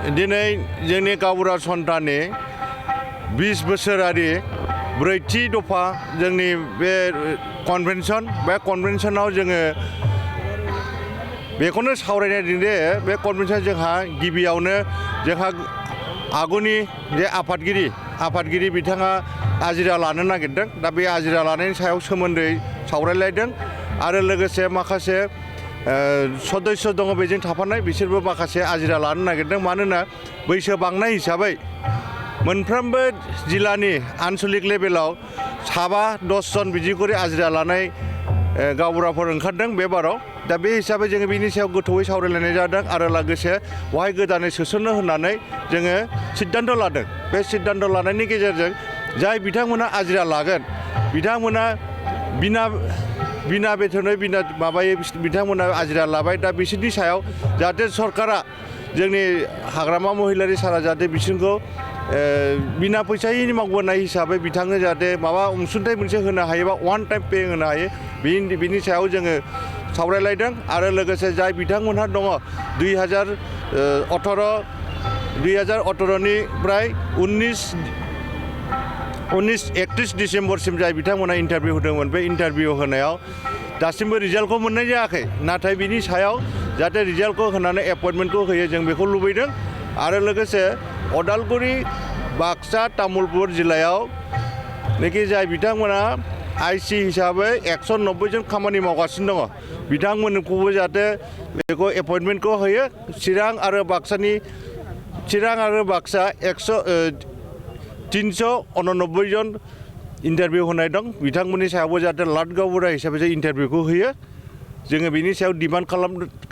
दिनै जोंनि गावबुरा सन्थाननि 20 बोसोरारि ब्रैथि दफा जोंनि बे कनभेनसनाव जोङो बेखौनो सावरायनाय दे बे कनभेनसन जोंहा गिबियावनो जोंहा आगुनि जे आफादगिरि बिथाङा आजिरा लानो नागिरदों दा बे आजिरा लानायनि सायाव सोमोन्दै सावरायलायदों आरो लोगोसे माखासे सदस्य दङ बेजों थाफानाय बिसोरबो माखासे आजिरा लानो नागिरदों मानोना बैसो बांनाय हिसाबै मोनफ्रोमबो जिल्लानि आनसलिक लेभेलाव 7-10 जन बिदि करे आजिरा लानाय गावबुराफोर ओंखारदों बे बाराव दा बे हिसाबै जोङो बिनि सायाव गोथौयै सावरायलायनाय जादों आरो लोगोसे बेवहाय गोदानै सोसननो होननानै जोङो सिद्धान्त लादों बे सिद्धान्त लानायनि गेजेरजों जाय बिथांमोना आजिरा लागोन बिथांमोना बिना बेथनै बिना माबायै बिथांमोना आजिरा लाबाय दा बिसोरनि सायाव जाहाथे सरकारा जोंनि हाग्रामा महिलारि सारा जाहाथे बिसोरखौ बिना फैसायै मावबोनाय हिसाबै बिथांनो जाहाथे माबा अनसुंथाइ मोनसे होनो हायो बा वान टाइम पे होनो हायो बिनि सायाव जोङो सावरायलायदों आरो लोगोसे जाय बिथांमोनहा दङ 2018निफ्राय 31 डिसेम्बरसिम जाय बिथांमोना इन्टारभिउ होदोंमोन बे इन्टारभिउ होनायाव दासिमबो रिजाल्टखौ मोननाय जायाखै नाथाय बिनि सायाव जाहाथे रिजाल्टखौ होनानै एपइन्टमेन्टखौ होयो जों बेखौ लुबैदों आरो लोगोसे अदालगुरि बाक्सा तामुलपुर जिल्लायाव नेखि जाय बिथांमोना आइसि हिसाबै 190 जन खामानि मावगासिनो दङ बिथांमोनखौबो जाहाथे बेखौ एपइन्टमेन्टखौ होयो चिरां आरो बाक्सा 389 जन इन्टारभिउ होनाय दं बिथांमोननि सायावबो जाहाथे लाट गावबुरा हिसाबै जों इन्टारभिउखौ होयो जोङो बिनि सायाव डिमान्ड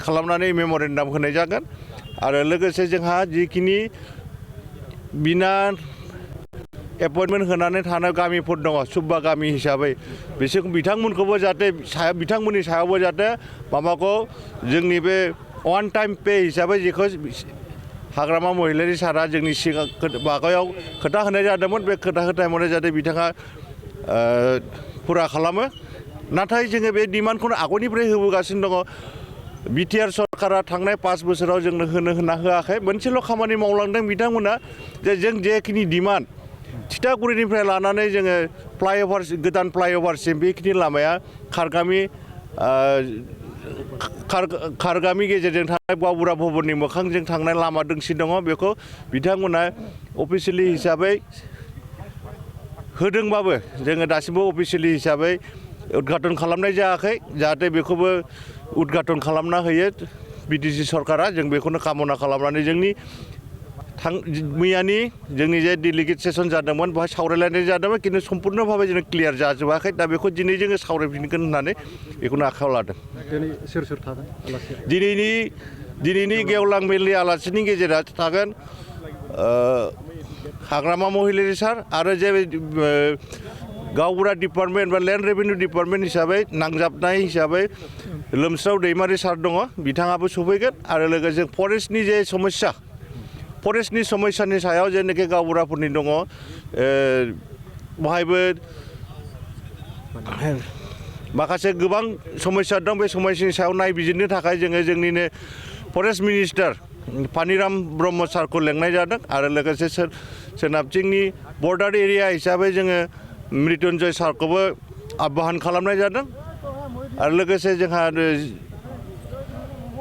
खालामनानै मेम'रेन्डाम होनाय जागोन आरो लोगोसे जोंहा जिखिनि बिना एपइन्टमेन्ट होनानै थानाय गामिफोर दङ सुब्बा गामि हिसाबै बिसोर बिथांमोनखौबो जाहाथे बिथांमोननि सायावबो जाहाथे माबाखौ जोंनि बे वान टाइम पे हिसाबै जेखौ हाग्रामा महिलारि सारा जोंनि सिगां माबायाव खोथा होनाय जादोंमोन बे खोथा होनाय जाहाथे बिथाङा फुरा खालामो नाथाय जोङो बे डिमान्डखौनो आगोलनिफ्राय होबोगासिनो दङ बिटिआर सरकारा थांनाय 5 बोसोराव जोंनो होना होआखै मोनसेल' खामानि मावलांदों बिथांमोना जे जों जेखिनि डिमान्ड थिथागुरिनिफ्राय लानानै जोङो गोदान फ्लाइअभारसिम बेखिनि लामाया खारगामि गेजेरजों थांनाय गावबुरा भबननि मोखांजों थांनाय लामा दोंसे दङ बेखौ बिथांमोना अफिसियेलि हिसाबै होदोंबाबो जोङो दासिमबो अफिसियेलि हिसाबै उद्घाटन खालामनाय जायाखै जाहाथे बेखौबो उद्घाटन खालामना होयो बिटिसि सरकारा जों बेखौनो कामना खालामनानै जोंनि मैयानि जोंनि जे डेलिगेट सेसन जादोंमोन बेवहाय सावरायलायनाय जादोंमोन खिन्थु सम्पुर्ण भाबै जों क्लियार जाजोबाखै दा बेखौ दिनै जोङो सावरायफिनगोन होननानै बेखौनो आखायाव लादों सोर थागोन दिनैनि गेवलां मेलनि आलासिनि गेजेराव थागोन हाग्रामा महिलारि सार आरो जे गावबुरा डिपार्टमेन्ट बा लेन्ड रेभिनिउ डिपार्टमेन्ट हिसाबै नांजाबनाय हिसाबै लोमस्राव दैमारि सार दङ बिथाङाबो सफैगोन आरो लोगोसे फरेस्टनि जे फरेस्टनि समस्यानि सायाव जेनाखि गावबुराफोरनि दङ बेवहायबो माखासे गोबां समस्या दं बे समस्यानि सायाव नायबिजिरनो थाखाय जोङो जोंनिनो फरेस्ट मिनिस्टार पानिराम ब्रह्म सारखौ लेंनाय जादों आरो लोगोसे सोनाबथिंनि बर्डार एरिया हिसाबै जोङो मृत्युन्जय सारखौबो आह्वान खालामनाय जादों आरो लोगोसे जोंहा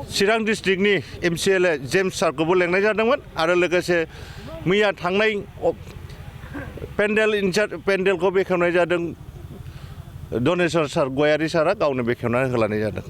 चिरां डिस्ट्रिक्टनि MCLA जेम्स सारखौबो लेंनाय जादोंमोन आरो लोगोसे मैया थांनाय पेन्डेलखौ बेखेवनाय जादों धनेस्वर सार गयारि सारा गावनो बेखेवनानै होलांनाय जादों।